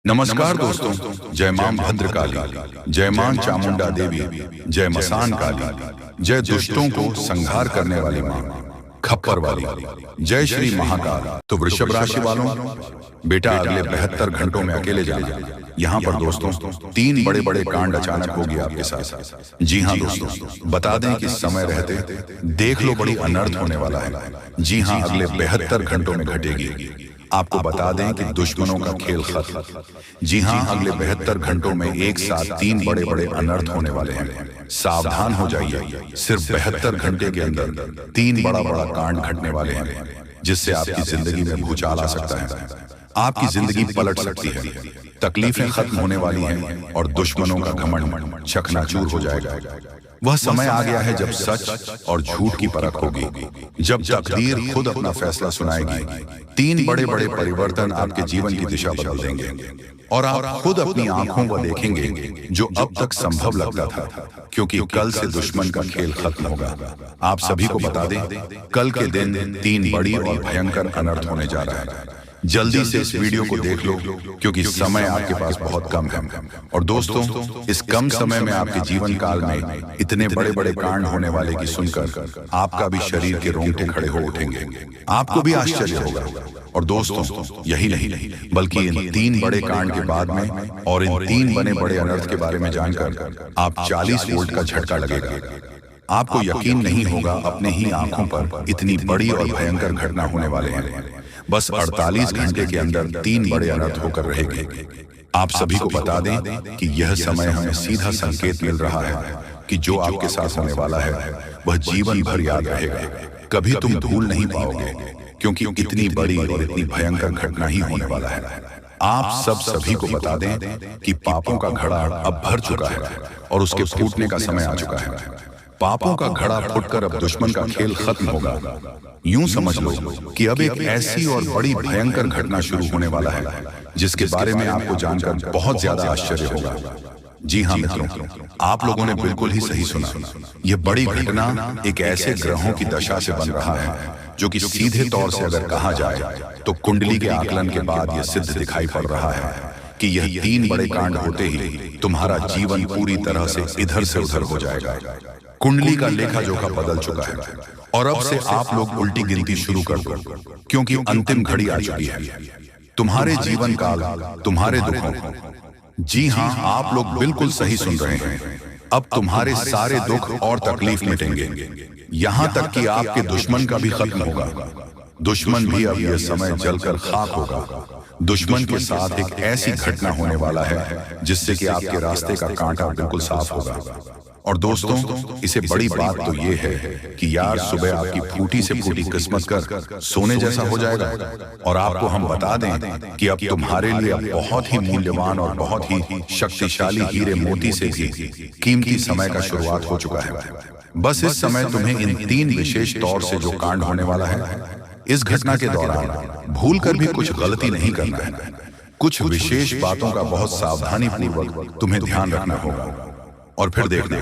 नमस्कार दोस्तों। जय मां भद्रकाली, जय मां चामुंडा देवी, जय मसान काली, जय दुष्टों को संहार करने वाली मां खप्पर वाली, जय श्री महाकाल। तो वृषभ राशि वालों, बेटा अगले 72 घंटों में अकेले जाना। यहाँ पर दोस्तों 3 बड़े बड़े कांड अचानक होगी आपके साथ। जी हाँ दोस्तों, बता दें कि समय रहते देख लो बड़ी अनर्थ होने वाला है। जी हाँ, अगले 72 घंटों में घटेगी। आपको बता दें कि दुश्मनों का खेल खत्म। जी हाँ, अगले 72 घंटों में एक साथ 3 बड़े बड़े अनर्थ होने वाले हैं। सावधान हो जाइए। सिर्फ 72 घंटे के अंदर 3 बड़ा बड़ा कांड घटने वाले हैं, जिससे आपकी जिंदगी में भूचाल आ सकता है। आपकी जिंदगी पलट सकती है, तकलीफें खत्म होने वाली हैं और दुश्मनों का घमंड चकनाचूर हो जाएगा। वह समय आ गया है जब सच और झूठ की परख होगी, जब तकदीर खुद अपना फैसला सुनाएगी। 3 बड़े बड़े परिवर्तन आपके जीवन की दिशा बदल देंगे और आप खुद अपनी आंखों को देखेंगे जो अब तक संभव लगता था, क्योंकि कल से दुश्मन का खेल खत्म होगा। आप सभी को बता दें, कल के दिन 3 बड़ी और भयंकर अनर्थ होने जा रहा है। जल्दी से इस वीडियो को देख लो, क्योंकि समय आपके पास बहुत कम है। और दोस्तों, इस कम समय में आपके जीवन काल में इतने बड़े बड़े कांड होने वाले की सुनकर आपका भी शरीर के रोंगटे खड़े हो उठेंगे। आपको भी आश्चर्य होगा। और दोस्तों, यही नहीं बल्कि इन 3 बड़े कांड के बाद में और इन 3 बने बड़े अनर्थ के बारे में जानकर आप 40 वोल्ट का झटका लगेगा। आपको यकीन नहीं होगा, अपने ही आंखों पर इतनी बड़ी और भयंकर घटना होने वाले हैं। बस 48 घंटे के अंदर 3 बड़े अनर्थ होकर रहेंगे। आप सभी को बता दें कि यह समय हमें सीधा संकेत मिल रहा है कि जो आपके साथ होने वाला है वह जीवन भर याद रहेगा। कभी तुम भूल नहीं पाओगे, क्योंकि इतनी बड़ी और इतनी भयंकर घटना ही होने वाला है। आप सभी को बता दें कि पापों का घड़ा अब भर चुका है और उसके फूटने का समय आ चुका है। पापों का घड़ा फूटकर अब दुश्मन का खेल खत्म होगा। यूं समझ लो कि अब एक ऐसी और बड़ी भयंकर घटना शुरू होने वाला है, जिसके बारे में आपको जानकर बहुत ज्यादा आश्चर्य होगा। जी हाँ मित्रों, आप लोगों ने बिल्कुल ही सही सुना। यह बड़ी घटना एक ऐसे ग्रहों की दशा से बन रहा है जो कि सीधे तौर से अगर कहा जाए तो कुंडली के आकलन के बाद यह सिद्ध दिखाई पड़ रहा है कि यह 3 बड़े कांड होते ही तुम्हारा जीवन पूरी तरह से इधर से उधर हो जाएगा। कुंडली का लेखा जोखा बदल चुका है और अब से आप लोग उल्टी गिनती शुरू कर दो, क्योंकि अंतिम घड़ी आ चुकी है। तुम्हारे जीवन काल, तुम्हारे दुखों, जी हाँ, आप लोग बिल्कुल सही सुन रहे हैं। अब तुम्हारे सारे दुख और तकलीफ मिटेंगे, यहाँ तक कि आपके दुश्मन का भी खत्म होगा। दुश्मन भी अब यह समय जलकर खाक होगा। दुश्मन के साथ एक ऐसी घटना होने वाला है जिससे कि आपके रास्ते का कांटा बिल्कुल साफ होगा। और दोस्तों, इसे बड़ी बात तो ये है कि यार सुबह आपकी फूटी से फूटी किस्मत कर सोने जैसा हो जाएगा। और आपको हम बता दें कि अब तुम्हारे लिए बहुत ही मूल्यवान और बहुत ही शक्तिशाली हीरे मोती से भी कीमती समय का शुरुआत हो चुका है। बस इस समय तुम्हें इन 3 विशेष तौर से जो कांड होने वाला है, इस घटना के दौरान भूल कर भी कुछ गलती नहीं करना है। कुछ विशेष बातों का बहुत सावधानी पूर्वक तुम्हें ध्यान रखना होगा। और फिर देखना,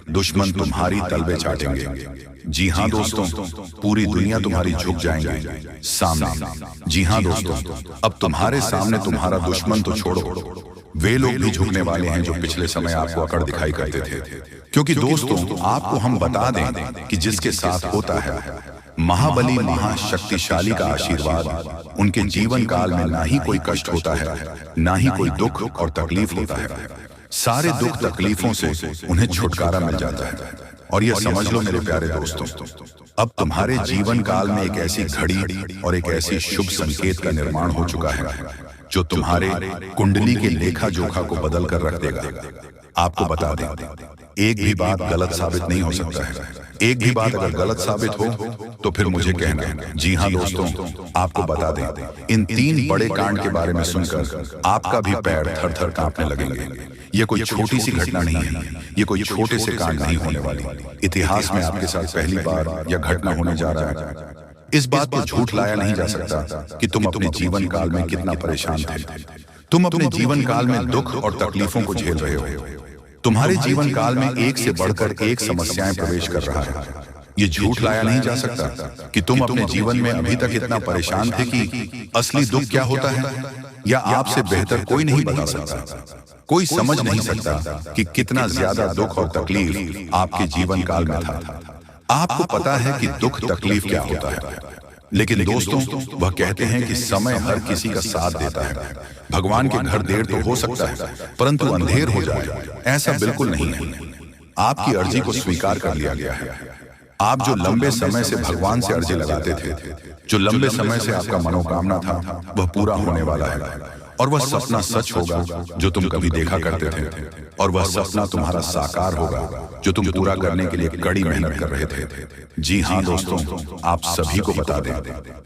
दुश्मन तुम्हारी तलवे चाटेंगे। जी हाँ दोस्तों, पूरी दुनिया तुम्हारी झुक जाएंगे सामने। जी हाँ दोस्तों, अब तुम्हारे सामने तुम्हारा दुश्मन तो छोड़ो, वे लोग भी झुकने वाले हैं जो पिछले समय आपको अकड़ दिखाई करते थे। क्योंकि दोस्तों, आपको हम बता दें कि जिसके साथ होता है महाबली महाशक्तिशाली का आशीर्वाद, उनके जीवन काल में ना ही कोई कष्ट होता है, ना ही कोई दुख और तकलीफ होता है। सारे दुख तकलीफों से उन्हें छुटकारा मिल जाता है। और यह समझ लो मेरे प्यारे दोस्तों, अब तुम्हारे जीवन काल में एक ऐसी घड़ी और एक ऐसी शुभ संकेत का निर्माण हो चुका है जो तुम्हारे कुंडली के लेखा जोखा को बदल कर रख देगा। आपको बता दें, एक भी बात गलत साबित नहीं हो सकता है। एक भी बात अगर गलत साबित हो तो फिर मुझे कहना है। जी हाँ दोस्तों, आपको बता दें, इन 3 बड़े कांड के बारे में सुनकर आपका भी पैर थर थर कांपने लगेंगे। ये कोई छोटी सी घटना नहीं है, ये कोई छोटे से कांड नहीं होने वाली। इतिहास में आपके साथ पहली बार यह घटना होने जा रहा है। इस बात को झूठ लाया नहीं जा सकता कि तुम अपने जीवन काल में कितना परेशान थे। तुम अपने जीवन काल में दुख और तकलीफों को झेल रहे हो। तुम्हारे जीवन काल में एक से बढ़कर एक समस्याएं प्रवेश कर रहा है। ये झूठ लाया नहीं जा सकता कि तुम अपने जीवन में अभी तक इतना परेशान थे कि असली दुख क्या होता है। या आपसे बेहतर कोई नहीं बता सकता। कोई समझ नहीं सकता कि कितना ज्यादा दुख और तकलीफ आपके जीवन काल में था। आपको पता है कि दुख तकलीफ क्या होता है, लेकिन दोस्तों वह कहते हैं कि समय हर किसी का साथ देता है। भगवान के घर देर तो हो सकता है, परंतु अंधेर हो जाए ऐसा बिल्कुल नहीं है। आपकी अर्जी को स्वीकार कर लिया गया है। आप जो लंबे समय से भगवान से अर्जी लगाते थे, जो लंबे समय से आपका मनोकामना था, वह पूरा होने वाला है। और वह सपना सच होगा जो तुम कभी देखा करते थे, और वह सपना तुम्हारा साकार होगा जो तुम पूरा करने के लिए कड़ी मेहनत कर रहे थे। जी हाँ दोस्तों, आप सभी को बता दें,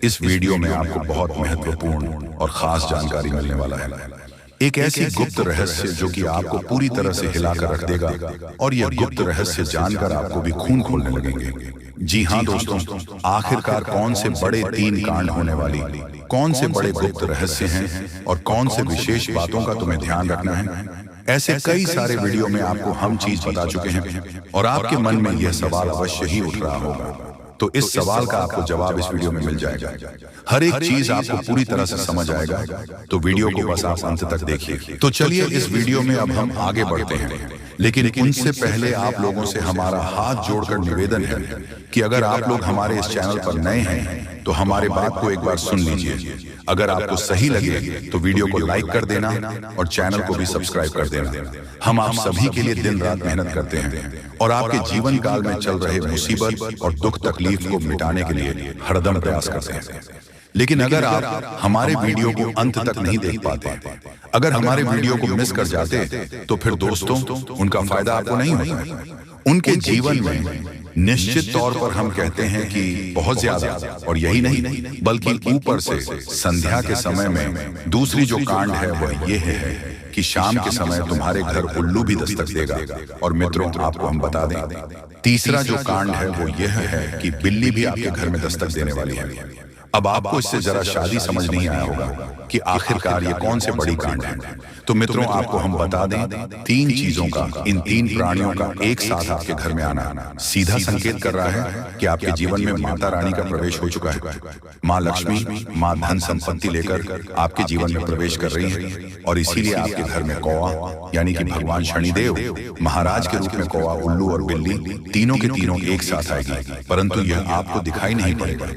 इस वीडियो में आपको बहुत महत्वपूर्ण और खास जानकारी मिलने वाला है। एक ऐसी गुप्त रहस्य जो कि आपको पूरी तरह से हिलाकर रख देगा, और यह गुप्त रहस्य जानकर आपको भी खून खोलने लगेंगे। जी हाँ दोस्तों, आखिरकार कौन से बड़े 3 कांड होने वाली, कौन से बड़े गुप्त रहस्य हैं और कौन से विशेष बातों का तुम्हें ध्यान रखना है, ऐसे कई सारे वीडियो में आपको हम चीज बता चुके हैं। और आपके मन में यह सवाल अवश्य ही उठ रहा होगा, तो इस सवाल का आपको जवाब इस वीडियो में मिल जाएगा। हर एक चीज आपको पूरी तरह से समझ आएगा, तो वीडियो को बस आप अंत तक देखिए। तो चलिए इस वीडियो में अब हम आगे बढ़ते हैं, लेकिन उनसे पहले आप लोगों से हमारा हाथ जोड़कर निवेदन है कि अगर आप लोग हमारे इस चैनल पर नए हैं तो हमारे बात को एक बार सुन लीजिए। अगर आपको सही लगे तो वीडियो को लाइक कर देना और चैनल को भी सब्सक्राइब कर देना। हम आप सभी के लिए दिन रात मेहनत करते हैं और आपके जीवन काल में चल रहे मुसीबत और दुख तकलीफ को मिटाने के लिए हरदम प्रयास करते हैं। लेकिन अगर आप हमारे वीडियो को अंत तक नहीं देख पाते, अगर हमारे वीडियो को मिस कर जाते, तो फिर दोस्तों उनका फायदा आपको नहीं होगा। उनके जीवन में निश्चित तौर पर हम कहते हैं कि बहुत ज्यादा, और यही नहीं बल्कि ऊपर से संध्या के समय में दूसरी जो कांड है वह ये है कि शाम के समय तुम्हारे घर उल्लू भी दस्तक देगा। और मित्रों आपको हम बता दें, तीसरा जो कांड है वो यह है कि बिल्ली भी आपके घर में दस्तक देने वाली है। अब आपको इससे जरा शादी समझ नहीं आया होगा कि आखिरकार ये कौन से बड़ी कांड है। तो मित्रों आपको हम बता दें, 3 चीजों का, इन 3 प्राणियों का एक साथ आपके घर में आना सीधा संकेत कर रहा है कि आपके जीवन में माता रानी का प्रवेश हो चुका है। माँ लक्ष्मी, माँ धन संपत्ति लेकर आपके जीवन में प्रवेश कर रही है। और इसीलिए आपके घर में कौवा यानी कि भगवान शनिदेव महाराज के रूप में कौवा, उल्लू और बिल्ली तीनों के तीनों एक साथ आएगी, परंतु यह आपको दिखाई नहीं पड़ेगा।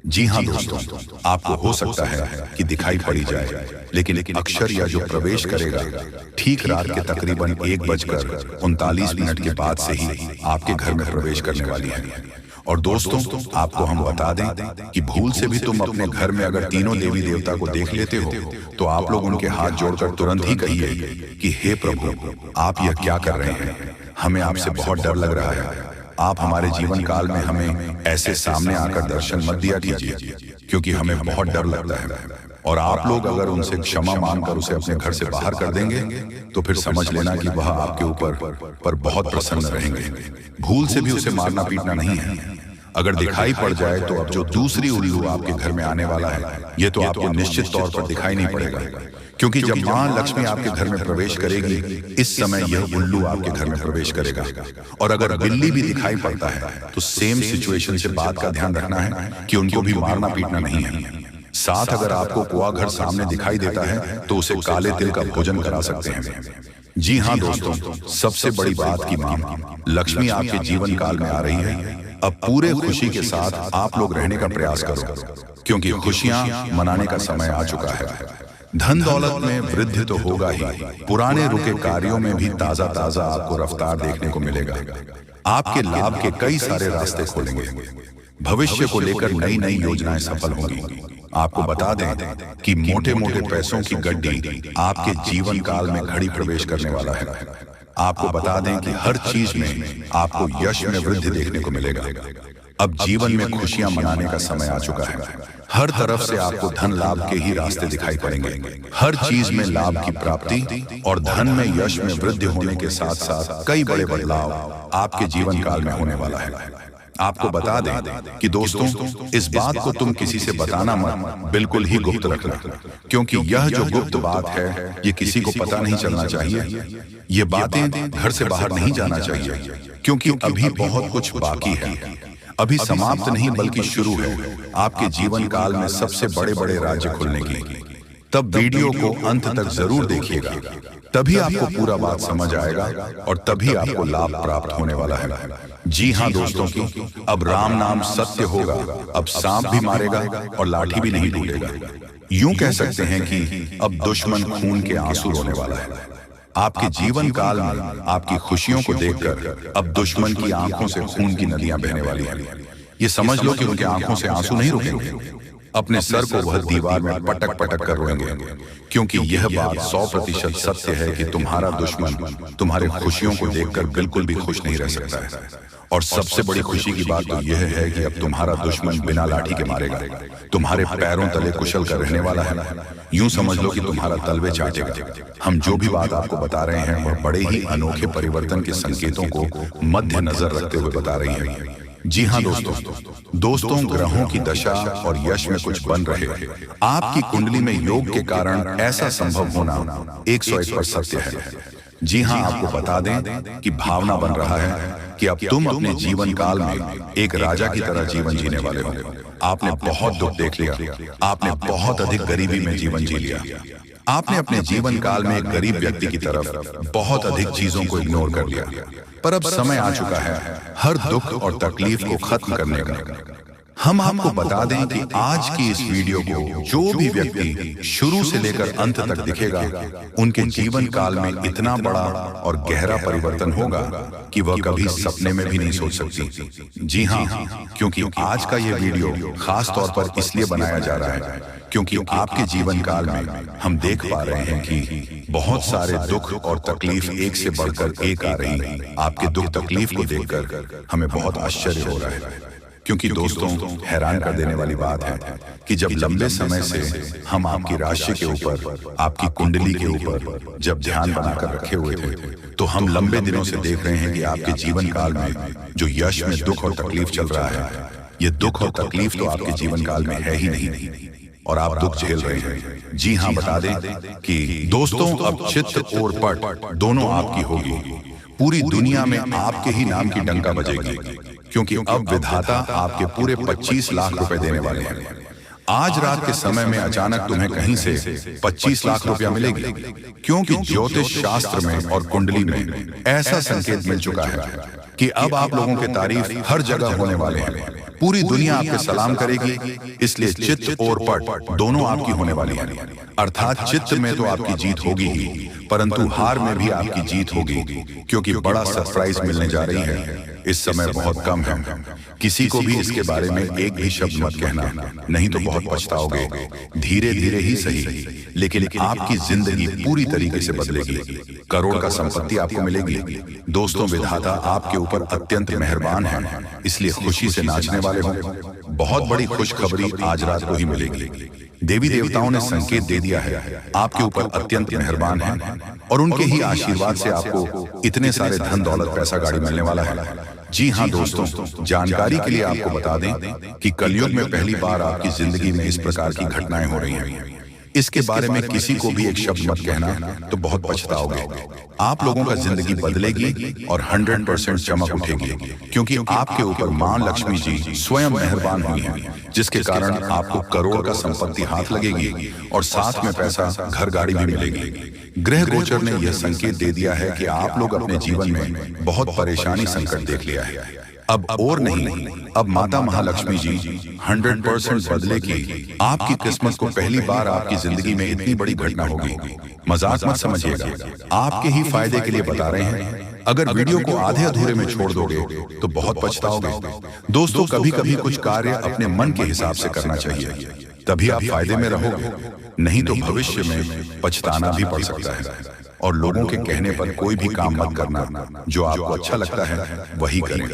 जी हाँ दोस्तों, आपको हो सकता है कि दिखाई पड़ी जाए, लेकिन अक्षर या जो प्रवेश करेगा ठीक रात के तकरीबन 1:39 के बाद से ही आपके घर में प्रवेश करने वाली है। और दोस्तों आपको हम बता दें कि भूल से भी तुम अपने घर में अगर तीनों देवी देवता को देख लेते हो तो आप लोग उनके हाथ जोड़कर तुरंत ही कहिए कि हे प्रभु, आप यह क्या कर रहे हैं, हमें आपसे बहुत डर लग रहा है। आप हमारे जीवन काल में हमें ऐसे सामने आकर दर्शन मत दिया कीजिए, क्योंकि हमें बहुत डर लगता है। और आप लोग अगर उनसे क्षमा मांगकर उसे अपने घर से बाहर कर देंगे तो फिर समझ लेना कि वह आपके ऊपर बहुत प्रसन्न रहेंगे। भूल से भी उसे मारना पीटना नहीं है। अगर दिखाई पड़ जाए तो अब जो दूसरी उल्लू आपके घर में आने वाला है, ये तो आपको निश्चित तौर पर दिखाई नहीं पड़ेगा, क्योंकि जब माँ लक्ष्मी आपके घर में प्रवेश करेगी, इस समय यह उल्लू आपके घर में प्रवेश करेगा। और अगर बिल्ली भी दिखाई पड़ता है तो सेम सिचुएशन से बात का ध्यान रखना है कि उनको भी मारना पीटना नहीं है। साथ अगर आपको कुआ घर सामने दिखाई देता है तो उसे काले तिल का भोजन करा सकते हैं। जी हाँ दोस्तों, सबसे बड़ी बात की माँ लक्ष्मी आपके जीवन काल में आ रही है। अब पूरे खुशी के साथ आप लोग रहने का प्रयास करो, क्योंकि खुशियां मनाने का समय आ चुका है। धन दौलत में वृद्धि तो होगा ही, पुराने रुके कार्यों में भी ताजा ताजा आपको रफ्तार देखने को मिलेगा। आपके लाभ के कई सारे रास्ते खोलेंगे। भविष्य को लेकर नई नई योजनाएं सफल होंगी। आपको बता दें कि मोटे मोटे पैसों की गड्डी आपके जीवन काल में घड़ी प्रवेश करने वाला है। आपको बता दें कि हर चीज में आपको यश में वृद्धि देखने को मिलेगा। अब जीवन में खुशियां मनाने का समय आ चुका है। हर तरफ से आपको धन लाभ के ही रास्ते दिखाई पड़ेंगे। हर चीज में लाभ की प्राप्ति और धन में यश में वृद्धि होने के साथ साथ कई बड़े बदलाव आपके जीवन काल में होने वाला है। आपको बता दें कि दोस्तों इस बात को तुम किसी से बताना मत, बिल्कुल ही गुप्त रखना, क्योंकि यह जो गुप्त बात है ये किसी को पता नहीं चलना चाहिए। ये बातें घर से बाहर नहीं जाना चाहिए, क्योंकि अभी बहुत कुछ बाकी है। अभी समाप्त नहीं बल्कि शुरू है आपके जीवन काल में सबसे बड़े बड़े राज्य खुलने की। तब वीडियो को अंत तक जरूर देखिएगा, तभी आपको पूरा बात समझ आएगा और तभी आपको लाभ प्राप्त होने वाला है। जी हाँ दोस्तों की, अब राम नाम सत्य होगा, अब सांप भी मारेगा और लाठी भी नहीं टूटेगा। यूं कह सकते हैं कि अब दुश्मन खून के आंसू रोने वाला है। आपके जीवन काल में आपकी खुशियों को देखकर अब दुश्मन की आंखों से खून की नदियां बहने वाली हैं। ये समझ लो कि उनके आंखों से आंसू नहीं रुकेंगे। अपने सर को वह दीवार में पटक पटक कर रोएंगे, क्योंकि यह बात 100% सत्य है कि तुम्हारा दुश्मन तुम्हारे खुशियों को देखकर बिल्कुल भी खुश नहीं रह सकता है। और सबसे बड़ी खुशी की बात तो यह है कि अब तुम्हारा दुश्मन बिना लाठी के मारेगा, तुम्हारे पैरों तले कुशल कर रहने वाला है। यूं समझ लो कि तुम्हारा तलवे चाटेगा। हम जो भी बात आपको बता रहे हैं वह बड़े ही अनोखे परिवर्तन के संकेतों को मद्देनजर रखते हुए बता रही है। जी हाँ दोस्तों, ग्रहों की दशा और यश में कुछ बन रहे आपकी कुंडली में योग के कारण ऐसा संभव होना 101% सत्य है। जी हाँ, आपको बता दें कि भावना बन रहा है कि अब तुम अपने जीवन काल में एक राजा की तरह जीवन जीने वाले हो। आपने बहुत दुख देख लिया, आपने बहुत अधिक गरीबी में जीवन जी लिया, आपने अपने जीवन काल में एक गरीब व्यक्ति की तरफ बहुत अधिक चीजों को इग्नोर कर लिया। पर अब समय आ चुका है हर दुख और तकलीफ को खत्म करने का। हम आपको बता दें कि आज की इस वीडियो को जो भी व्यक्ति शुरू से लेकर अंत तक दिखेगा, उनके जीवन काल में इतना बड़ा और गहरा परिवर्तन होगा कि वह कभी सपने में भी नहीं सोच सकती। जी हाँ, क्योंकि आज का ये वीडियो खास तौर पर इसलिए बनाया जा रहा है क्योंकि आपके जीवन काल में हम देख पा रहे हैं कि बहुत सारे दुख और तकलीफ एक से बढ़कर एक आ रही हैं। आपके दुख तकलीफ को देखकर हमें बहुत आश्चर्य हो रहा है, क्योंकि दोस्तों हैरान कर देने वाली बात है कि जब लंबे समय से हम आपकी राशि के ऊपर, आपकी कुंडली के ऊपर जब ध्यान बनाकर रखे हुए थे, तो हम लंबे दिनों से देख रहे हैं कि आपके जीवन काल में जो यश में दुख और तकलीफ चल रहा है, ये दुख और तकलीफ तो आपके जीवन काल में है ही नहीं और आप दुख झेल रहे हैं। जी हाँ, बता दें कि दोस्तों अब चित्त और पट दोनों आपकी होगी। पूरी दुनिया में आपके ही नाम की डंका बजेगी, क्योंकि अब विधाता आपके पूरे 25 लाख रुपए देने वाले हैं। आज रात के समय में अचानक तुम्हें कहीं से 25 लाख रुपया मिलेगी, क्योंकि ज्योतिष शास्त्र में और कुंडली में ऐसा संकेत मिल चुका है कि अब आप लोगों के तारीफ हर जगह होने वाले हैं। पूरी दुनिया आपके सलाम करेगी, इसलिए चित्त और पट दोनों आपकी होने वाली है। अर्थात चित्त में तो आपकी जीत होगी ही, परंतु हार में भी आपकी जीत होगी, क्योंकि बड़ा सरप्राइज मिलने जा रही है। इस समय बहुत कम है, किसी को भी इसके बारे में एक भी शब्द मत कहना, नहीं तो बहुत पछताओगे। धीरे धीरे ही सही, लेकिन आपकी जिंदगी पूरी तरीके से बदलेगी। करोड़ का संपत्ति आपको मिलेगी। दोस्तों, विधाता आपके ऊपर अत्यंत मेहरबान है, इसलिए खुशी से नाचने वाले हो। बहुत बड़ी खुशखबरी आज रात को ही मिलेगी। देवी देवताओं ने संकेत दे दिया है, आपके ऊपर अत्यंत मेहरबान है और उनके ही आशीर्वाद से आपको इतने सारे धन दौलत पैसा गाड़ी मिलने वाला है। जी हाँ दोस्तों, जानकारी के लिए आपको बता दें कि कलयुग में पहली बार आपकी जिंदगी में इस प्रकार की घटनाएं हो रही हैं। इसके बारे में किसी को भी एक शब्द मत कहना, तो बहुत पछताओगे। आप लोगों का जिंदगी बदलेगी और 100% चमक उठेगी, क्योंकि आपके ऊपर मां लक्ष्मी जी स्वयं मेहरबान हुई हैं, जिसके कारण आपको करोड़ का संपत्ति हाथ लगेगी और साथ में पैसा, घर गाड़ी भी मिलेगी। ग्रह गोचर ने यह संकेत दे दिया है कि आप लोग अपने जीवन में बहुत परेशानी संकट देख लिया है। अब और नहीं, अब माता महालक्ष्मी जी 100% बदलेगी। आपकी किस्मत को पहली बार आपकी जिंदगी में इतनी बड़ी घटना होगी। मजाक मत समझिएगा, आपके ही फायदे के लिए बता रहे हैं। अगर वीडियो को आधे अधूरे में छोड़ दोगे तो बहुत पछताओगे। दोस्तों, कभी कभी कुछ कार्य अपने मन के हिसाब से करना चाहिए, तभी आप फायदे में रहोगे, नहीं तो भविष्य में पछताना भी पड़ सकता है। और लोगों के कहने पर कोई भी काम मत करना, जो आपको अच्छा लगता है वही करें।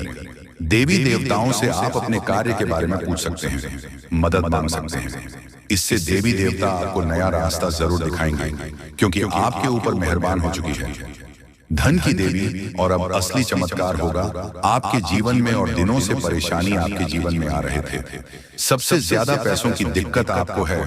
देवी देवताओं से आप अपने कार्य के बारे में पूछ सकते हैं, मदद मांग सकते हैं। इससे देवी देवता आपको नया रास्ता जरूर दिखाएंगे, क्योंकि आपके ऊपर मेहरबान हो चुकी है। धन की देवी। और अब असली चमत्कार होगा आपके जीवन में, और दिनों से परेशानी आपके जीवन में आ रहे थे, सबसे ज्यादा पैसों की दिक्कत आपको है,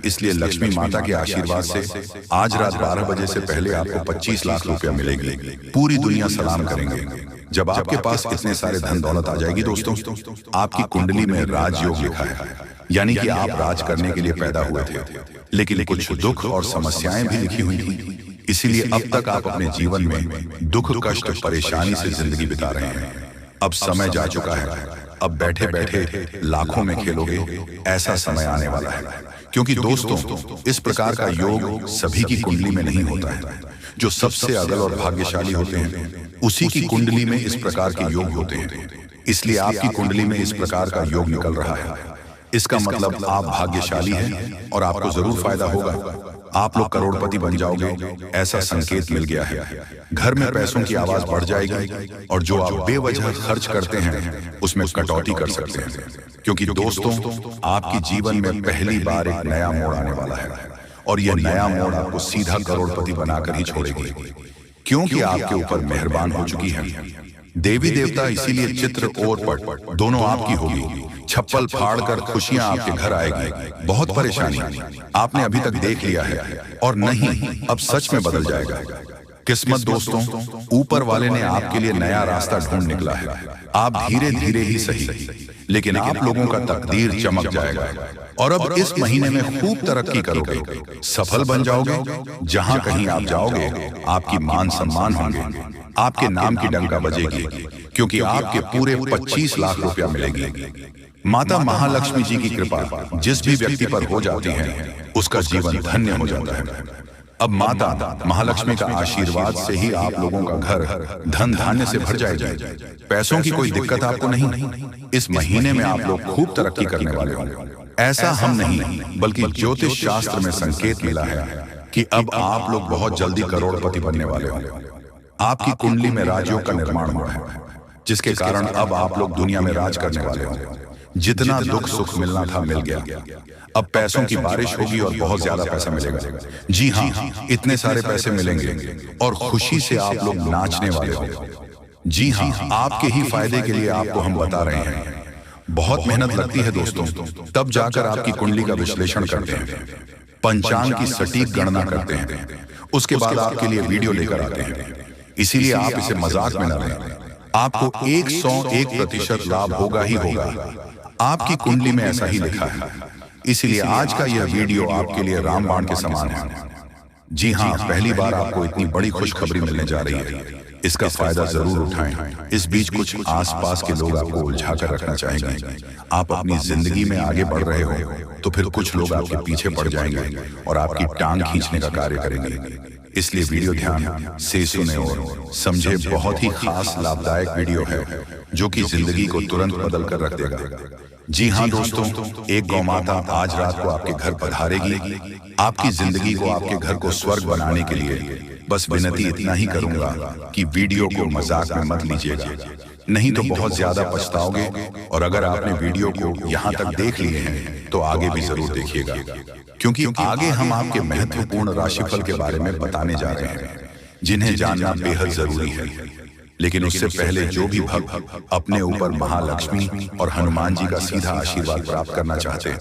इसलिए लक्ष्मी माता के आशीर्वाद से आज रात 12 बजे से पहले आपको 25 लाख रुपया मिलेगी। पूरी दुनिया सलाम करेंगे जब आपके पास इतने सारे धन दौलत आ जाएगी। दोस्तों, आपकी कुंडली में राजयोग लिखा है, यानी कि आप राज करने के लिए पैदा हुए थे, लेकिन कुछ दुख और समस्याएं भी लिखी हुई थी। इसीलिए अब तक आप अपने जीवन में दुख, कष्ट, परेशानी से जिंदगी बिता रहे हैं। अब समय जा चुका है, अब बैठे बैठे लाखों में खेलोगे, ऐसा समय आने वाला है। क्योंकि दोस्तों, इस प्रकार का योग सभी की कुंडली में नहीं होता है। जो सबसे अगल और भाग्यशाली होते हैं, उसी की कुंडली में इस प्रकार के योग होते हैं। इसलिए आपकी कुंडली में इस प्रकार का योग निकल रहा है। इसका मतलब आप भाग्यशाली हैं और आपको जरूर फायदा होगा। आप लोग करोड़पति बन जाओगे, ऐसा संकेत मिल गया है। घर में पैसों की आवाज बढ़ जाएगी, और जो आप बेवजह खर्च करते हैं उसमें कटौती कर सकते हैं। क्योंकि दोस्तों, आपके जीवन में पहली बार एक नया मोड़ आने वाला है, और यह नया मोड़ आपको सीधा करोड़पति बनाकर ही छोड़ेगी, क्योंकि आपके ऊपर मेहरबान हो चुकी है देवी देवता। इसीलिए चित्र और पट दोनों आपकी होगी। छप्पल फाड़कर खुशियां आपके घर आएगी। बहुत परेशानी आपने अभी तक देख लिया है, और नहीं, अब सच में बदल जाएगा। किस्मत दोस्तों, ऊपर वाले ने आपके लिए नया रास्ता ढूंढ निकला है। आप धीरे धीरे ही सही, लेकिन आप लोगों का तकदीर चमक जाएगा। और अब इस महीने में खूब तरक्की करोगे, सफल बन जाओगे। जहां कहीं आप जाओगे, आपकी मान सम्मान होंगे, आपके नाम की डंका बजेगी, क्योंकि आपके पूरे 25 लाख रुपया मिलेगी। माता महालक्ष्मी जी की कृपा जिस भी व्यक्ति पर हो जाती है, उसका जीवन धन्य हो जाता है। अब माता महालक्ष्मी का आशीर्वाद से ही आप लोगों का घर धन धान्य से भर जाएगा। पैसों की कोई दिक्कत आपको नहीं। इस महीने में आप लोग खूब तरक्की करने वाले होंगे। ऐसा हम नहीं, बल्कि ज्योतिष शास्त्र में संकेत मिला है कि अब आप लोग बहुत जल्दी करोड़पति बनने वाले होंगे। आपकी कुंडली में राजयोग का निर्माण हुआ है, जिसके कारण अब आप लोग दुनिया में राज करने वाले होंगे। जितना दुख सुख मिलना था मिल गया। अब पैसों की बारिश होगी और बहुत ज्यादा पैसा मिलेगा। जी हाँ, इतने सारे पैसे मिलेंगे और खुशी से आप लोग नाचने वाले होंगे। जी हाँ, आपके ही फायदे के लिए आपको हम बता रहे हैं। बहुत मेहनत लगती है दोस्तों, तब जाकर आपकी कुंडली का विश्लेषण करते हैं, पंचांग की सटीक गणना करते हैं, उसके बाद आपके लिए वीडियो लेकर आते हैं। इसीलिए आप इसे मजाक में न लें। आपको 101% लाभ होगा ही होगा। आपकी कुंडली में ऐसा ही लिखा है। इसीलिए आज का यह वीडियो आपके लिए रामबाण के समान है। जी हाँ, पहली बार आपको इतनी बड़ी खुशखबरी मिलने जा रही है। इसका फायदा जरूर उठाएं। इस बीच कुछ आसपास के लोग आपको उलझा कर रखना चाहेंगे। आप अपनी जिंदगी में आगे बढ़ रहे हो, तो फिर कुछ लोग आपके पीछे पड़ जाएंगे और आपकी टांग खींचने का कार्य करेंगे। इसलिए वीडियो ध्यान से सुने और समझे। बहुत ही खास लाभदायक वीडियो है, जो कि जिंदगी को तुरंत बदल कर रख देगा। जी हाँ दोस्तों, एक गौ माता आज रात को आपके घर पधारेगी। आपकी जिंदगी को, आपके घर को स्वर्ग बनाने के लिए बस विनती इतना ही करूंगा कि वीडियो को मजाक में मत लीजिएगा, नहीं तो बहुत ज्यादा पछताओगे। और अगर आपने वीडियो को यहाँ तक देख लिए हैं, तो आगे भी जरूर देखिएगा, क्योंकि आगे हम आपके महत्वपूर्ण राशिफल के बारे में बताने जा रहे हैं, जिन्हें जानना बेहद जरूरी है। लेकिन उससे पहले जो भी भक्त अपने ऊपर महालक्ष्मी और हनुमान जी का सीधा आशीर्वाद प्राप्त करना चाहते हैं,